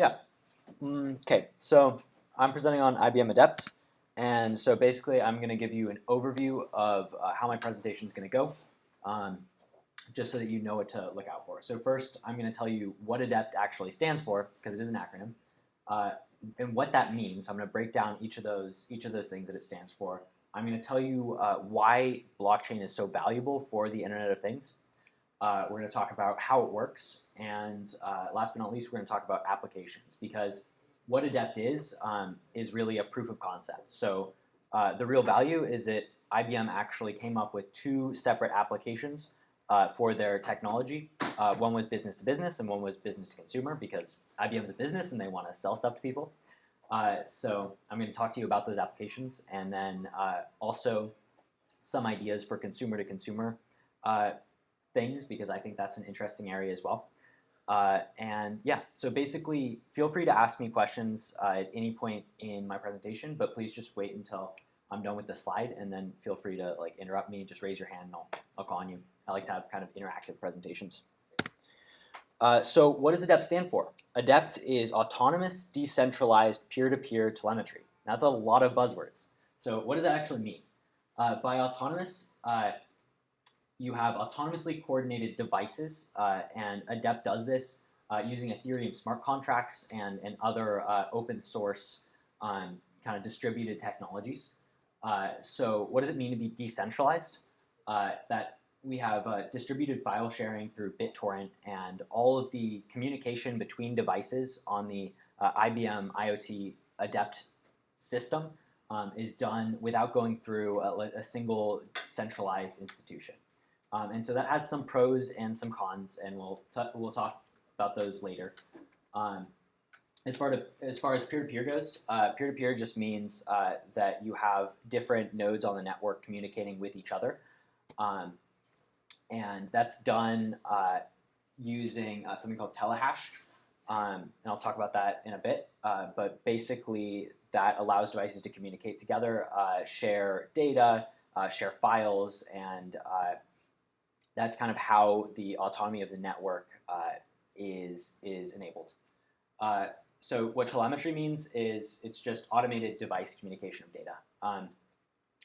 Yeah. Okay, so I'm presenting on IBM Adept, and so basically I'm going to give you an overview of how my presentation is going to go, um, just so that you know what to look out for. So first, I'm going to tell you what Adept actually stands for, because it is an acronym, uh, and what that means. So I'm going to break down each of those things that it stands for. I'm going to tell you why blockchain is so valuable for the Internet of Things. We're going to talk about how it works, and last but not least, we're going to talk about applications, because what Adept is really a proof of concept. So the real value is that IBM actually came up with two separate applications for their technology. One was business to business, and one was business to consumer, because IBM is a business and they want to sell stuff to people. So I'm going to talk to you about those applications, and then also some ideas for consumer to consumer things, because I think that's an interesting area as well. And yeah, so basically, feel free to ask me questions at any point in my presentation, but please just wait until I'm done with the slide, and then feel free to interrupt me. Just raise your hand, and I'll call on you. I like to have kind of interactive presentations. So what does Adept stand for? Adept is autonomous, decentralized, peer-to-peer telemetry. That's a lot of buzzwords. So what does that actually mean? By autonomous, you have autonomously coordinated devices, and Adept does this using Ethereum smart contracts and other open source kind of distributed technologies. So what does it mean to be decentralized? That we have distributed file sharing through BitTorrent, and all of the communication between devices on the IBM IoT Adept system is done without going through a single centralized institution. And so that has some pros and some cons, and we'll talk about those later. As far as peer-to-peer goes, peer-to-peer just means that you have different nodes on the network communicating with each other, and that's done using something called telehash, and I'll talk about that in a bit. But basically, that allows devices to communicate together, share data, share files, and that's kind of how the autonomy of the network is enabled. So what telemetry means is it's just automated device communication of data.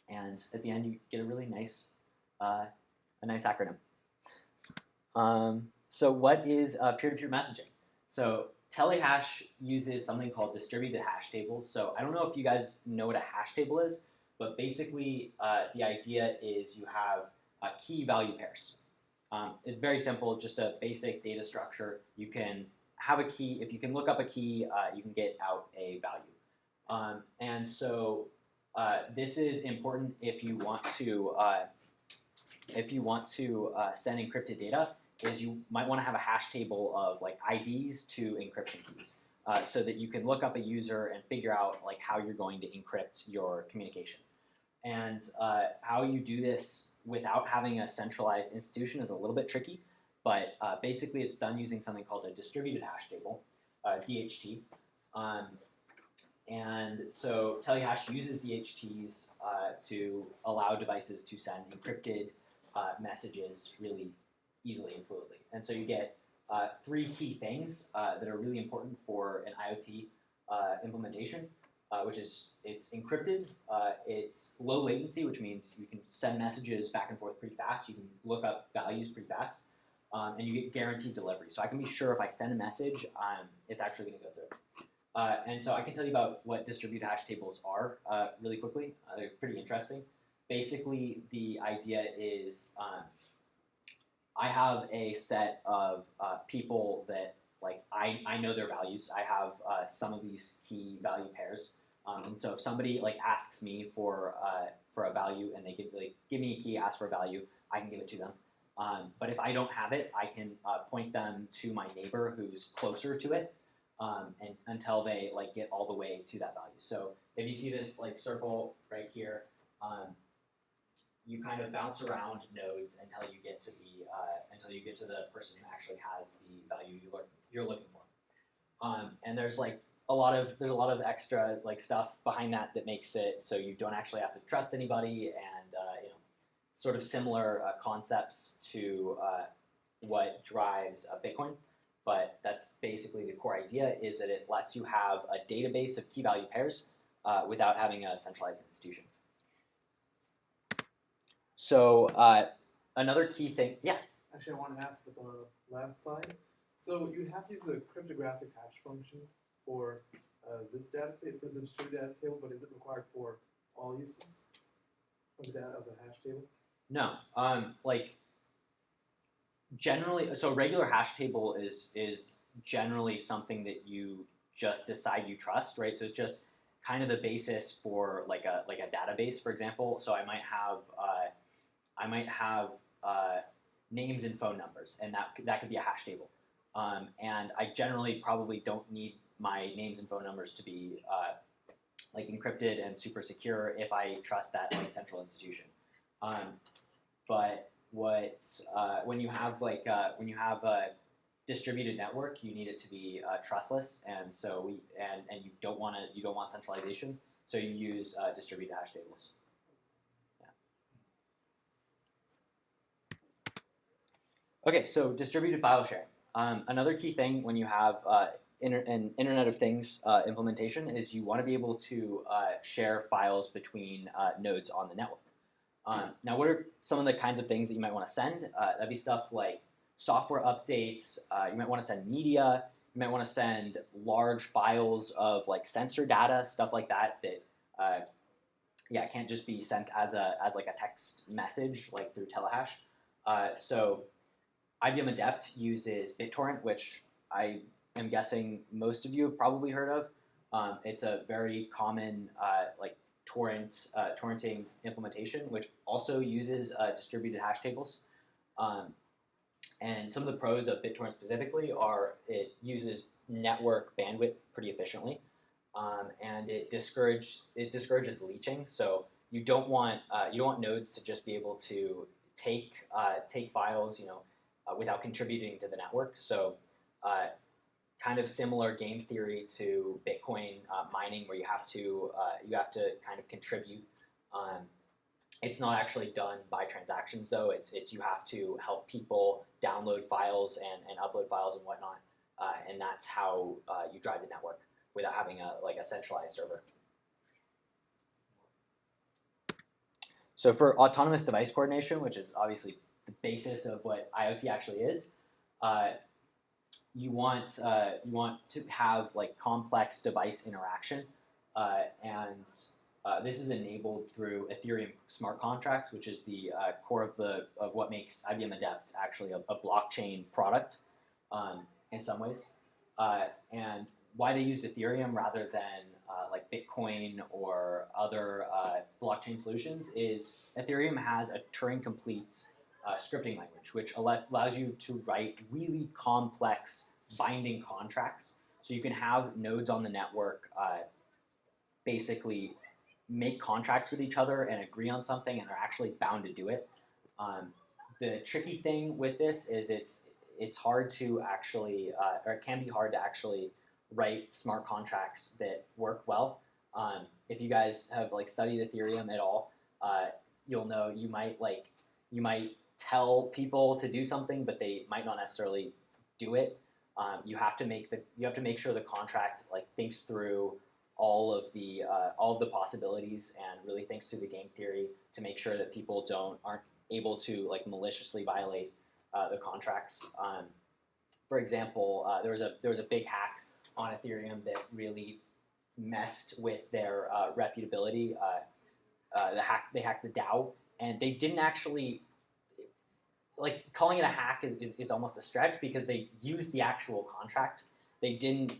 And at the end, you get a really nice, acronym. So what is peer-to-peer messaging? So telehash uses something called distributed hash tables. So I don't know if you guys know what a hash table is, but basically the idea is you have key value pairs. It's very simple, just a basic data structure. You can have a key. If you can look up a key, you can get out a value. And so this is important if you want to send encrypted data. Is you might want to have a hash table of IDs to encryption keys, so that you can look up a user and figure out how you're going to encrypt your communication. And how you do this without having a centralized institution is a little bit tricky, but basically it's done using something called a distributed hash table, DHT. And so telehash uses DHTs to allow devices to send encrypted messages really easily and fluidly. And so you get three key things that are really important for an IoT implementation. Which is it's encrypted, it's low latency, which means you can send messages back and forth pretty fast, you can look up values pretty fast, and you get guaranteed delivery. So I can be sure if I send a message, it's actually going to go through. And so I can tell you about what distributed hash tables are really quickly. They're pretty interesting. Basically, the idea is I have a set of people that I know their values. I have some of these key value pairs. And so if somebody asks me for a value, and they give me a key, ask for a value, I can give it to them. But if I don't have it, I can point them to my neighbor who's closer to it, and until they get all the way to that value. So if you see this circle right here, you kind of bounce around nodes until you get to the person who actually has the value you're looking for. And there's a lot of extra stuff behind that makes it so you don't actually have to trust anybody, and sort of similar concepts to what drives Bitcoin. but that's basically the core idea, is that it lets you have a database of key value pairs without having a centralized institution. So another key thing, yeah? Actually, I want to ask about the last slide. So you have to use a cryptographic hash function for this data table, for the distributed data table, but is it required for all uses of the data of the hash table? No, like generally, so a regular hash table is generally something that you just decide you trust, right? So it's just kind of the basis for like a database, for example. So I might have names and phone numbers, and that could be a hash table. And I generally probably don't need my names and phone numbers to be like encrypted and super secure if I trust that like central institution. But when you have a distributed network, you need it to be trustless, and so you don't want centralization, so you use distributed hash tables. Okay, so distributed file sharing. Another key thing when you have an Internet of Things implementation is you want to be able to share files between nodes on the network. Now, what are some of the kinds of things that you might want to send? That'd be stuff like software updates. You might want to send media. You might want to send large files of like sensor data, stuff like that. That it can't just be sent as like a text message like through telehash. So IBM Adept uses BitTorrent, which I am guessing most of you have probably heard of. It's a very common like torrenting implementation, which also uses distributed hash tables. And some of the pros of BitTorrent specifically are it uses network bandwidth pretty efficiently, and it discourages leeching. So you don't want nodes to just be able to take files, without contributing to the network. So kind of similar game theory to Bitcoin mining, where you have to kind of contribute. It's not actually done by transactions, though. It's you have to help people download files and upload files and whatnot, and that's how you drive the network without having a centralized server. So for autonomous device coordination, which is obviously the basis of what IoT actually is, you want to have like complex device interaction, and this is enabled through Ethereum smart contracts, which is the core of what makes IBM Adept actually a blockchain product in some ways. And why they used Ethereum rather than like Bitcoin or other blockchain solutions is Ethereum has a Turing-complete scripting language, which allows you to write really complex binding contracts. So you can have nodes on the network basically make contracts with each other and agree on something, and they're actually bound to do it. The tricky thing with this is it's hard to actually, or it can be hard to actually write smart contracts that work well. If you guys have like studied Ethereum at all, you'll know you might tell people to do something, but they might not necessarily do it. You have to make sure the contract like thinks through all of the possibilities and really thinks through the game theory to make sure that people aren't able to like maliciously violate the contracts. For example, there was a big hack on Ethereum that really messed with their reputability. They hacked the DAO, and they didn't actually, like, calling it a hack is almost a stretch because they used the actual contract. They didn't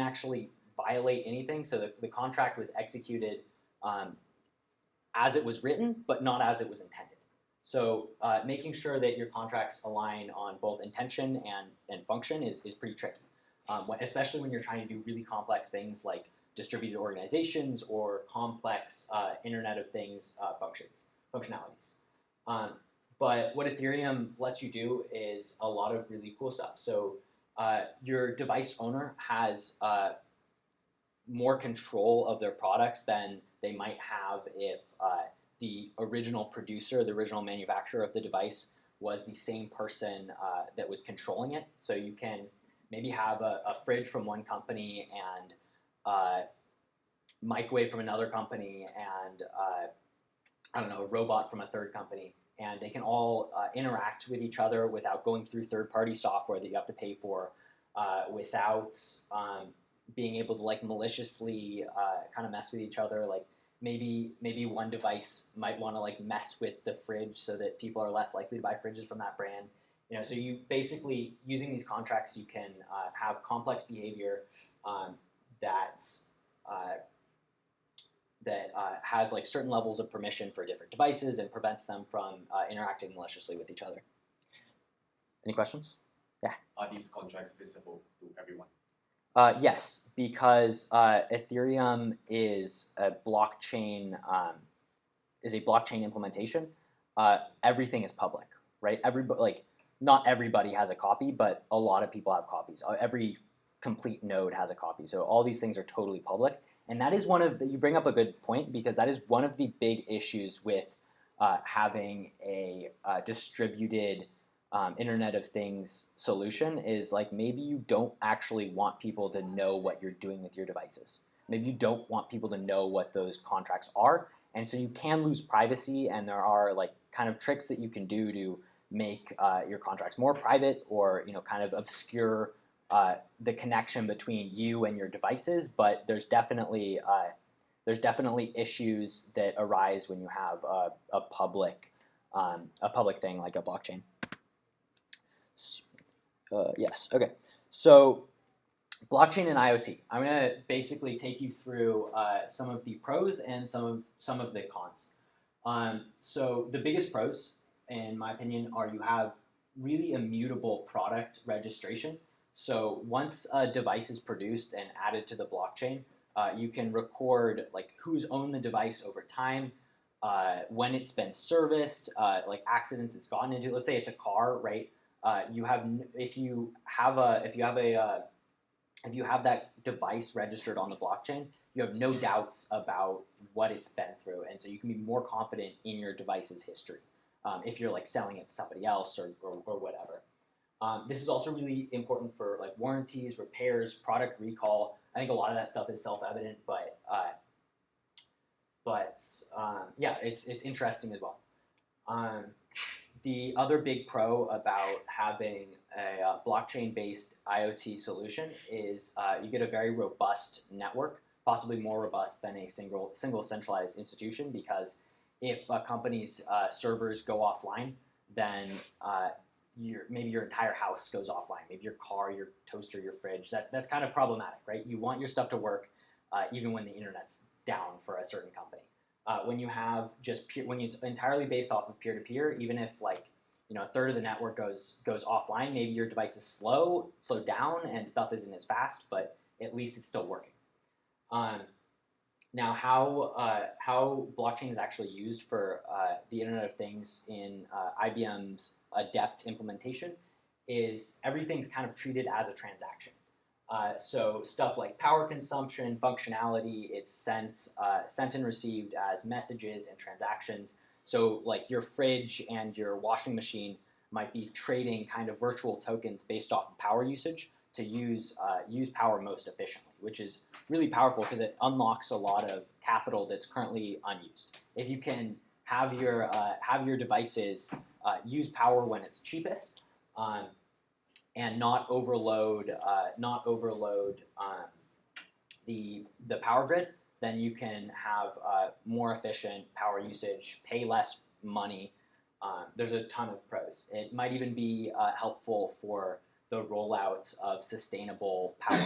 actually violate anything, so the contract was executed as it was written, but not as it was intended. So making sure that your contracts align on both intention and function is pretty tricky, especially when you're trying to do really complex things like distributed organizations or complex Internet of Things functionalities. But what Ethereum lets you do is a lot of really cool stuff. So your device owner has more control of their products than they might have if the original producer, the original manufacturer of the device was the same person that was controlling it. So you can maybe have a fridge from one company and microwave from another company and I don't know, a robot from a third company, and they can all interact with each other without going through third-party software that you have to pay for, without being able to like maliciously kind of mess with each other. Like maybe one device might want to like mess with the fridge so that people are less likely to buy fridges from that brand. So you basically using these contracts, you can have complex behavior that's that has like certain levels of permission for different devices and prevents them from interacting maliciously with each other. Any questions? Yeah. Are these contracts visible to everyone? Yes, because Ethereum is a blockchain implementation. Everything is public, right? Not everybody has a copy, but a lot of people have copies. Every complete node has a copy. So all these things are totally public. And that is you bring up a good point, because that is one of the big issues with having a distributed Internet of Things solution is like maybe you don't actually want people to know what you're doing with your devices. Maybe you don't want people to know what those contracts are. And so you can lose privacy, and there are like kind of tricks that you can do to make your contracts more private, or kind of obscure the connection between you and your devices. But there's definitely issues that arise when you have a public thing like a blockchain. Yes. Okay. So blockchain and IoT. I'm going to basically take you through some of the pros and some of the cons. So the biggest pros, in my opinion, are you have really immutable product registration. So once a device is produced and added to the blockchain, you can record like who's owned the device over time, when it's been serviced, like accidents it's gotten into. Let's say it's a car, right? If you have that device registered on the blockchain, you have no doubts about what it's been through, and so you can be more confident in your device's history if you're like selling it to somebody else or whatever. This is also really important for like warranties, repairs, product recall. I think a lot of that stuff is self-evident, but yeah, it's interesting as well. The other big pro about having a blockchain-based IoT solution is you get a very robust network, possibly more robust than a single centralized institution, because if a company's servers go offline, then maybe your entire house goes offline. Maybe your car, your toaster, your fridge. That's kind of problematic, right? You want your stuff to work even when the internet's down for a certain company. When you have when it's entirely based off of peer-to-peer, even if like a third of the network goes offline, maybe your device is slowed down and stuff isn't as fast, but at least it's still working. Now, how blockchain is actually used for the Internet of Things in IBM's Adept implementation is everything's kind of treated as a transaction. So stuff like power consumption, functionality, it's sent and received as messages and transactions. So like your fridge and your washing machine might be trading kind of virtual tokens based off of power usage to use power most efficiently, which is really powerful because it unlocks a lot of capital that's currently unused. If you can have your devices use power when it's cheapest, and not overload the power grid, then you can have more efficient power usage, pay less money. There's a ton of pros. It might even be helpful for the rollout of sustainable power.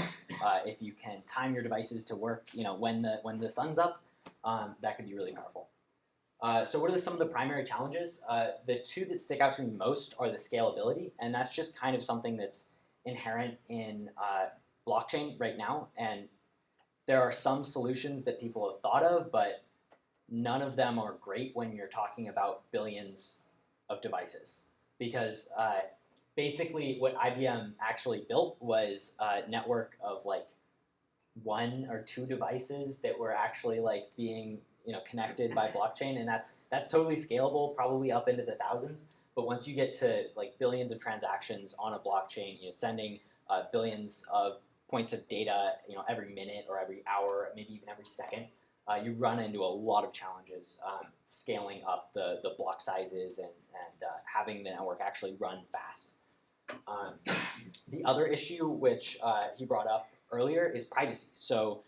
If you can time your devices to work, when the sun's up, that could be really powerful. So what are some of the primary challenges? The two that stick out to me most are the scalability, and that's just kind of something that's inherent in blockchain right now. And there are some solutions that people have thought of, but none of them are great when you're talking about billions of devices. Because basically what IBM actually built was a network of like 1 or 2 devices that were actually like being connected by blockchain, and that's totally scalable, probably up into the thousands. But once you get to like billions of transactions on a blockchain, sending billions of points of data, every minute or every hour, maybe even every second, you run into a lot of challenges scaling up the block sizes and having the network actually run fast. The other issue, which he brought up earlier, is privacy. So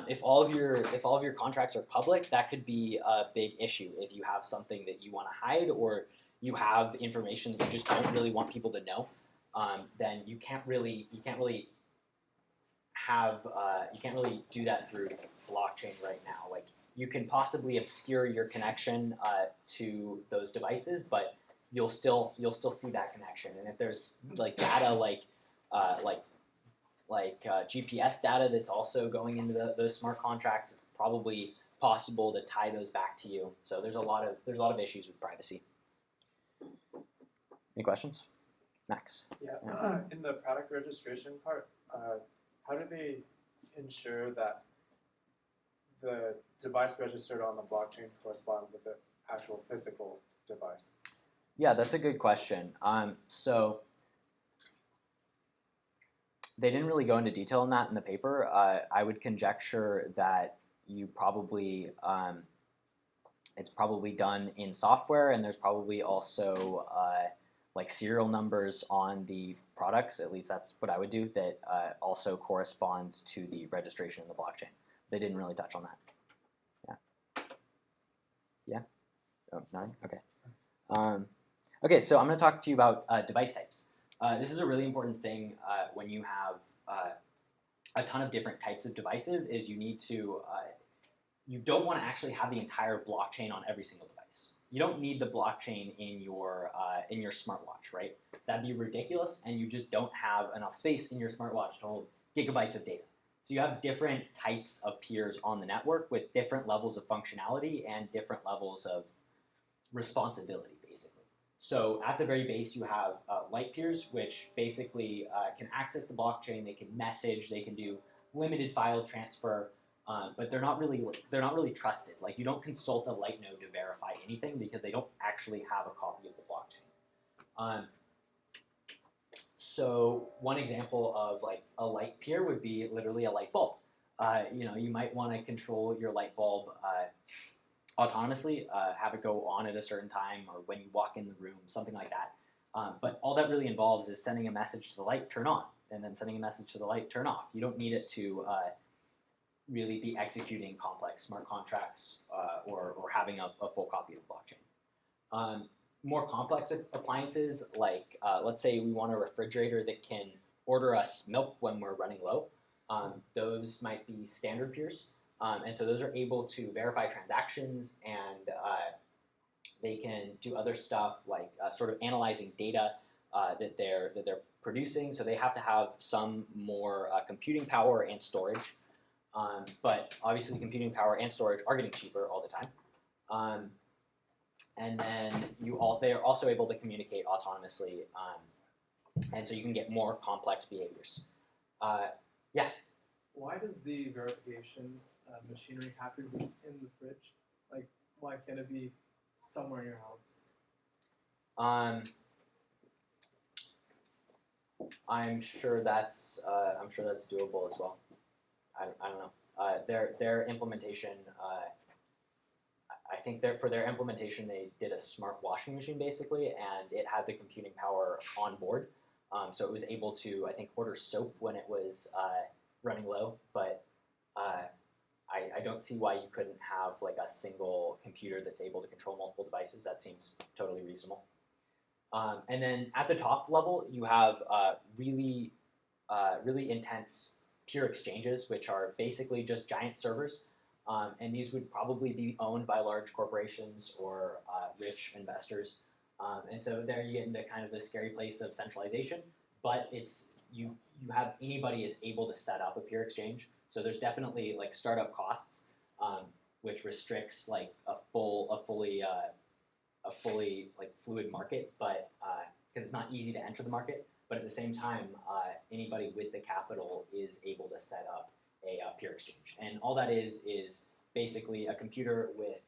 if all of your contracts are public, that could be a big issue. If you have something that you want to hide, or you have information that you just don't really want people to know, then you can't really do that through blockchain right now. Like, you can possibly obscure your connection to those devices, but you'll still see that connection. And if there's like data like GPS data that's also going into those smart contracts, it's probably possible to tie those back to you. So there's a lot of issues with privacy. Any questions? Max? Yeah. In the product registration part, how do they ensure that the device registered on the blockchain corresponds with the actual physical device? Yeah, that's a good question. So they didn't really go into detail on that in the paper. I would conjecture that you probably it's probably done in software, and there's probably also like serial numbers on the products. At least that's what I would do. That also corresponds to the registration in the blockchain. They didn't really touch on that. Yeah. Oh, 9? Okay. Okay, so I'm going to talk to you about device types. This is a really important thing when you have a ton of different types of devices. Is you need to you don't want to actually have the entire blockchain on every single device. You don't need the blockchain in your smartwatch, right? That'd be ridiculous, and you just don't have enough space in your smartwatch to hold gigabytes of data. So you have different types of peers on the network with different levels of functionality and different levels of responsibility, basically. So at the very base, you have light peers, which basically can access the blockchain. They can message. They can do limited file transfer, but they're not really trusted. Like, you don't consult a light node to verify anything because they don't actually have a copy of the blockchain. So one example of like a light peer would be literally a light bulb. You might want to control your light bulb autonomously, have it go on at a certain time, or when you walk in the room, something like that. But all that really involves is sending a message to the light, turn on, and then sending a message to the light, turn off. You don't need it to really be executing complex smart contracts or having a full copy of the blockchain. More complex appliances, like let's say we want a refrigerator that can order us milk when we're running low. Those might be standard peers. And so those are able to verify transactions, and they can do other stuff like sort of analyzing data that they're producing. So they have to have some more computing power and storage. But obviously computing power and storage are getting cheaper all the time. And then they are also able to communicate autonomously, and so you can get more complex behaviors. Yeah. Why does the verification machinery have to exist in the fridge? Like, why can't it be somewhere in your house? I'm sure that's doable as well. I don't know. Their implementation. I think for their implementation, they did a smart washing machine basically, and it had the computing power on board, so it was able to, I think, order soap when it was running low. But I don't see why you couldn't have like a single computer that's able to control multiple devices. That seems totally reasonable. And then at the top level, you have really intense peer exchanges, which are basically just giant servers. And these would probably be owned by large corporations or rich investors. And so there you get into kind of the scary place of centralization. But it's you have anybody is able to set up a peer exchange. So there's definitely like startup costs, which restricts like a fully like fluid market, but because it's not easy to enter the market. But at the same time, anybody with the capital is able to set up a peer exchange. And all that is basically a computer with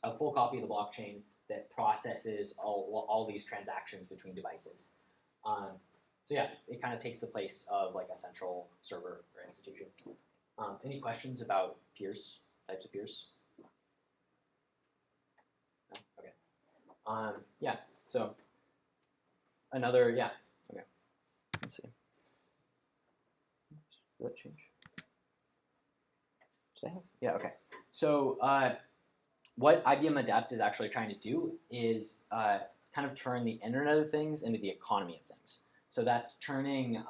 a full copy of the blockchain that processes all these transactions between devices. So yeah, it kind of takes the place of like a central server or institution. Any questions about peers, types of peers? No? Okay. Yeah, so another, yeah, okay. Let's see. Did that change? Did I have? Yeah, okay. So what IBM Adept is actually trying to do is kind of turn the Internet of Things into the economy of things. So that's turning,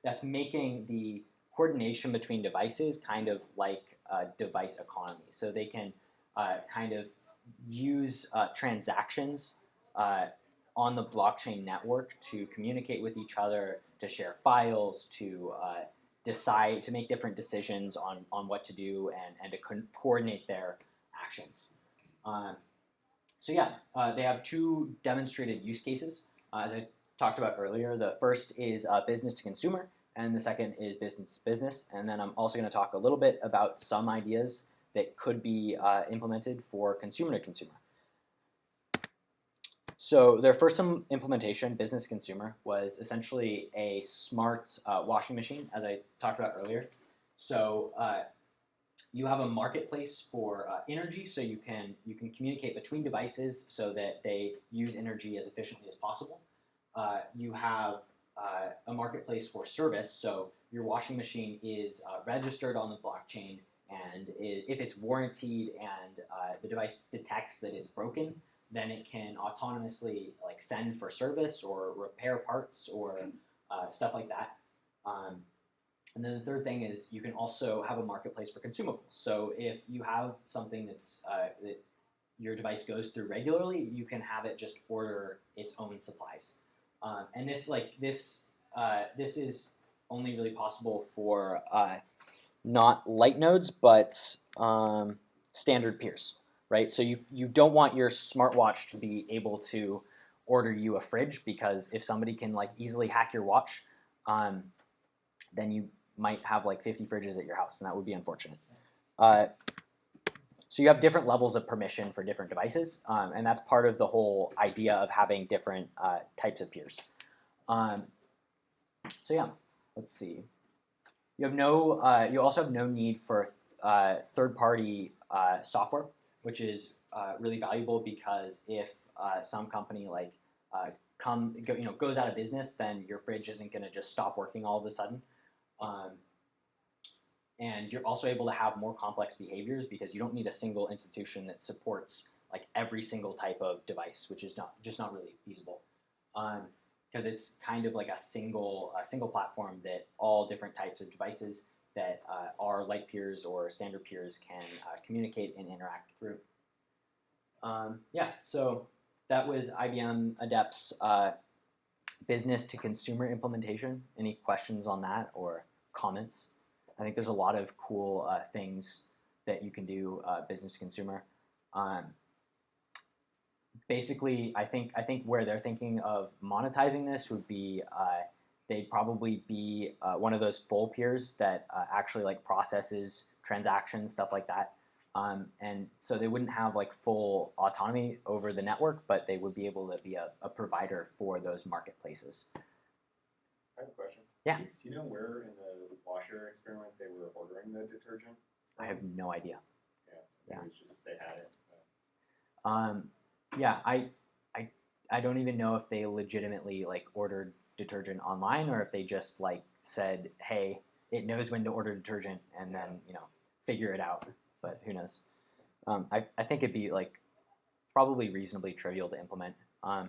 that's making the coordination between devices kind of like a device economy. So they can kind of use transactions on the blockchain network to communicate with each other, to share files, to decide, to make different decisions on what to do and to coordinate their actions. So yeah, they have two demonstrated use cases. As I talked about earlier, the first is business to consumer, and the second is business to business. And then I'm also going to talk a little bit about some ideas that could be implemented for consumer to consumer. So their first implementation, business to consumer, was essentially a smart washing machine, as I talked about earlier. So you have a marketplace for energy, so you can communicate between devices so that they use energy as efficiently as possible. You have a marketplace for service, so your washing machine is registered on the blockchain, and if it's warranted and the device detects that it's broken, then it can autonomously like send for service or repair parts or stuff like that. And then the third thing is you can also have a marketplace for consumables. So if you have something that's that your device goes through regularly, you can have it just order its own supplies. And this is only really possible for not light nodes, but standard peers, right? So you don't want your smartwatch to be able to order you a fridge, because if somebody can like easily hack your watch, then you might have like 50 fridges at your house, and that would be unfortunate. So you have different levels of permission for different devices, and that's part of the whole idea of having different types of peers. So yeah, let's see. You have no. You also have no need for third-party software, which is really valuable, because if some company like goes out of business, then your fridge isn't going to just stop working all of a sudden. And you're also able to have more complex behaviors, because you don't need a single institution that supports like every single type of device, which is not really feasible. Because it's kind of like a single platform that all different types of devices that are light peers or standard peers can communicate and interact through. Yeah, so that was IBM Adept's business to consumer implementation. Any questions on that or comments? I think there's a lot of cool things that you can do business to consumer. Basically, I think where they're thinking of monetizing this would be they'd probably be one of those full peers that actually like processes transactions, stuff like that. And so they wouldn't have like full autonomy over the network, but they would be able to be a provider for those marketplaces. I have a question. Yeah. Do you know where in the washer experiment they were ordering the detergent? I have no idea. Yeah. It was just they had it. Yeah, I don't even know if they legitimately like ordered detergent online, or if they just like said, hey, it knows when to order detergent, and then figure it out. But who knows? I think it'd be like probably reasonably trivial to implement. Yeah,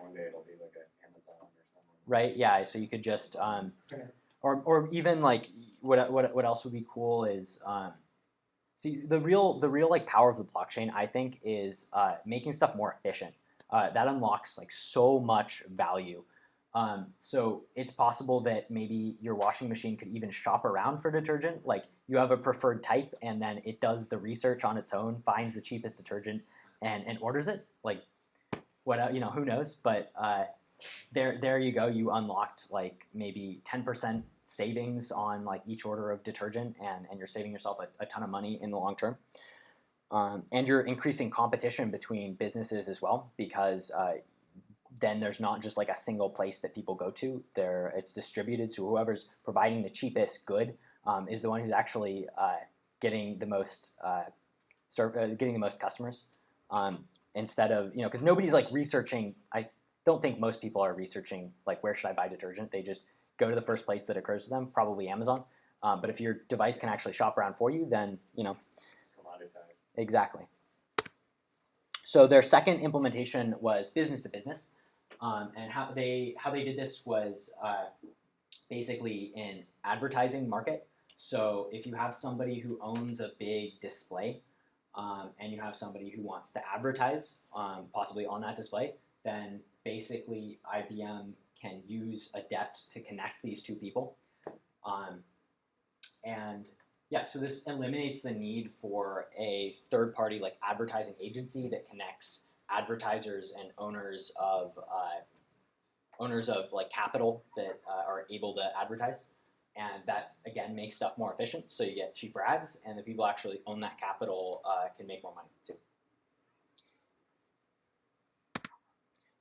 one day it'll be like an Amazon or something. Right. Yeah. So you could just or even like what else would be cool is see the real like power of the blockchain, I think, is making stuff more efficient. That unlocks like so much value. So it's possible that maybe your washing machine could even shop around for detergent. Like you have a preferred type, and then it does the research on its own, finds the cheapest detergent, and orders it. Like what who knows? But there you go. You unlocked like maybe 10% savings on like each order of detergent, and you're saving yourself a ton of money in the long term. And you're increasing competition between businesses as well, because then there's not just like a single place that people go to. It's distributed, so whoever's providing the cheapest good is the one who's actually getting the most getting the most customers. Instead of, because nobody's like researching. I don't think most people are researching like where should I buy detergent. They just go to the first place that occurs to them, probably Amazon. But if your device can actually shop around for you, then Commoditized. exactly. So their second implementation was business to business, and how they did this was basically in advertising market. So if you have somebody who owns a big display, and you have somebody who wants to advertise possibly on that display, then basically IBM can use Adept to connect these two people. And yeah, so this eliminates the need for a third-party like advertising agency that connects advertisers and owners of like capital that are able to advertise, and that again makes stuff more efficient. So you get cheaper ads, and the people actually own that capital can make more money too.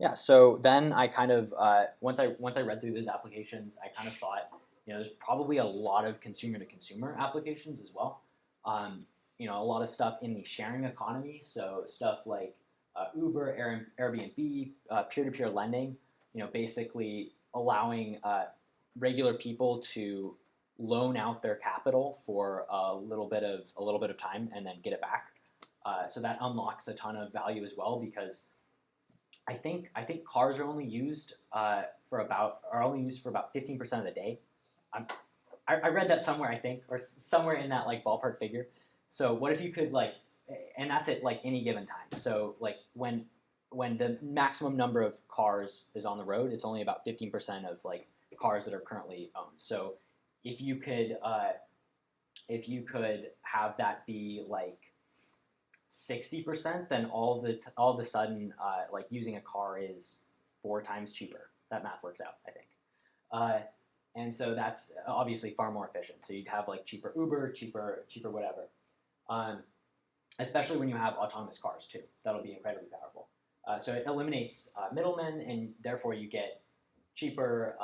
Yeah. So then I kind of once I read through those applications, I kind of thought, there's probably a lot of consumer-to-consumer applications as well. A lot of stuff in the sharing economy, so stuff like Uber, Airbnb, peer-to-peer lending. Basically allowing regular people to loan out their capital for a little bit of time and then get it back. So that unlocks a ton of value as well, because I think cars are only used for about 15% of the day. I read that somewhere, I think, or somewhere in that like ballpark figure. So what if you could and that's at like any given time. So like when the maximum number of cars is on the road, it's only about 15% of like cars that are currently owned. So if you could have that be like 60%, then all of a sudden like using a car is 4 times cheaper. That math works out, I think. And so that's obviously far more efficient. So you'd have like cheaper Uber, cheaper whatever. Especially when you have autonomous cars too. That'll be incredibly powerful. So it eliminates middlemen, and therefore you get cheaper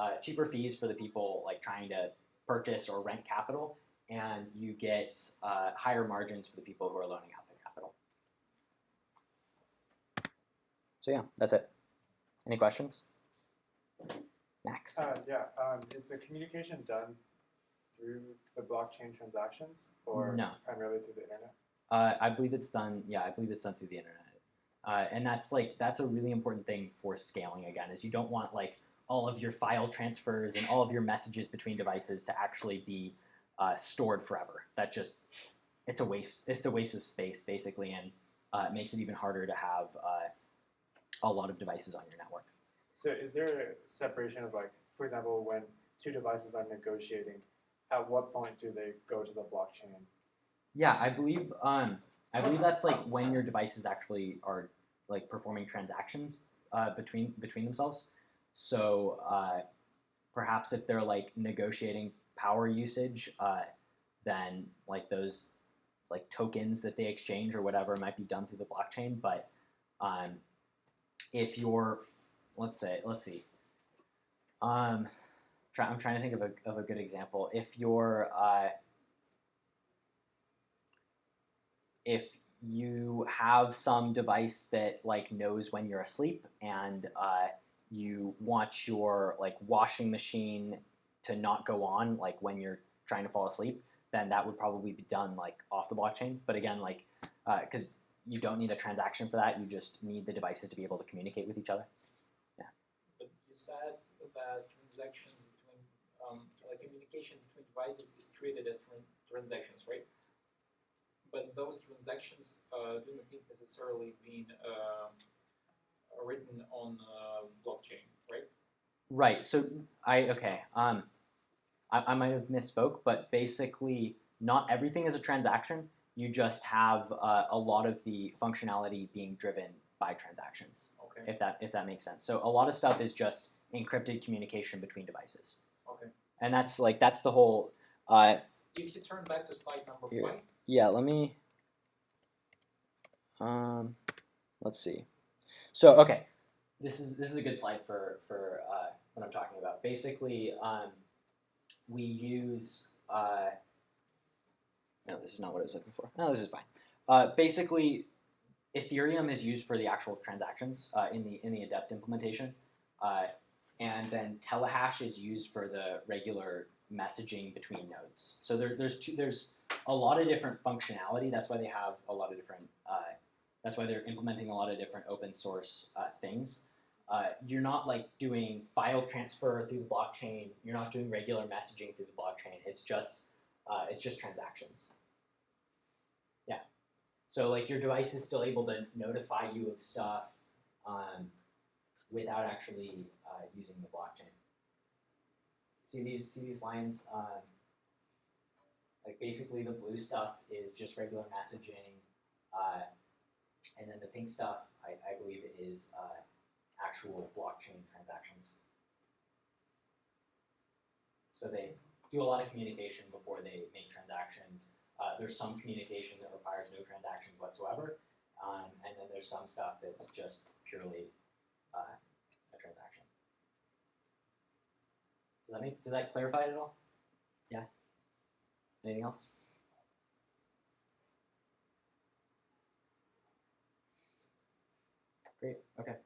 fees for the people like trying to purchase or rent capital, and you get higher margins for the people who are loaning out their capital. So yeah, that's it. Any questions? Max. Is the communication done through the blockchain transactions, or No. primarily through the internet? I believe it's done. Yeah, I believe it's done through the internet. And that's a really important thing for scaling. Again, is you don't want like all of your file transfers and all of your messages between devices to actually be stored forever. It's a waste. It's a waste of space basically, and it makes it even harder to have a lot of devices on your network. So is there a separation of like, for example, when two devices are negotiating, at what point do they go to the blockchain? Yeah, I believe that's like when your devices actually are like performing transactions between themselves. So perhaps if they're like negotiating power usage, then like those like tokens that they exchange or whatever might be done through the blockchain. But if you're, let's see. I'm trying to think of a good example. If you have some device that like knows when you're asleep, and you want your like washing machine to not go on like when you're trying to fall asleep, then that would probably be done like off the blockchain. But again, like because you don't need a transaction for that, you just need the devices to be able to communicate with each other. But you said that transactions between like communication between devices is treated as transactions, right? But those transactions do not need necessarily being written on blockchain, right? Right. So I might have misspoke, but basically not everything is a transaction. You just have a lot of the functionality being driven by transactions. Okay. If that makes sense. So a lot of stuff is just encrypted communication between devices. Okay. And that's the whole. If you turn back to slide number Here. 5. Yeah, let me. Let's see. So okay, this is a good slide for what I'm talking about. Basically, we use no, this is not what I was looking for. No, this is fine. Basically, Ethereum is used for the actual transactions in the Adept implementation, and then Telehash is used for the regular messaging between nodes. So there's a lot of different functionality. That's why they have a lot of different. That's why they're implementing a lot of different open source things. You're not like doing file transfer through the blockchain. You're not doing regular messaging through the blockchain. It's just transactions. Yeah. So like your device is still able to notify you of stuff without actually using the blockchain. See these lines? Like basically the blue stuff is just regular messaging, and then the pink stuff, I believe, is actual blockchain transactions. So they do a lot of communication before they make transactions. There's some communication that requires no transactions whatsoever, and then there's some stuff that's just purely a transaction. Does that clarify it at all? Yeah. Anything else? Great. Okay.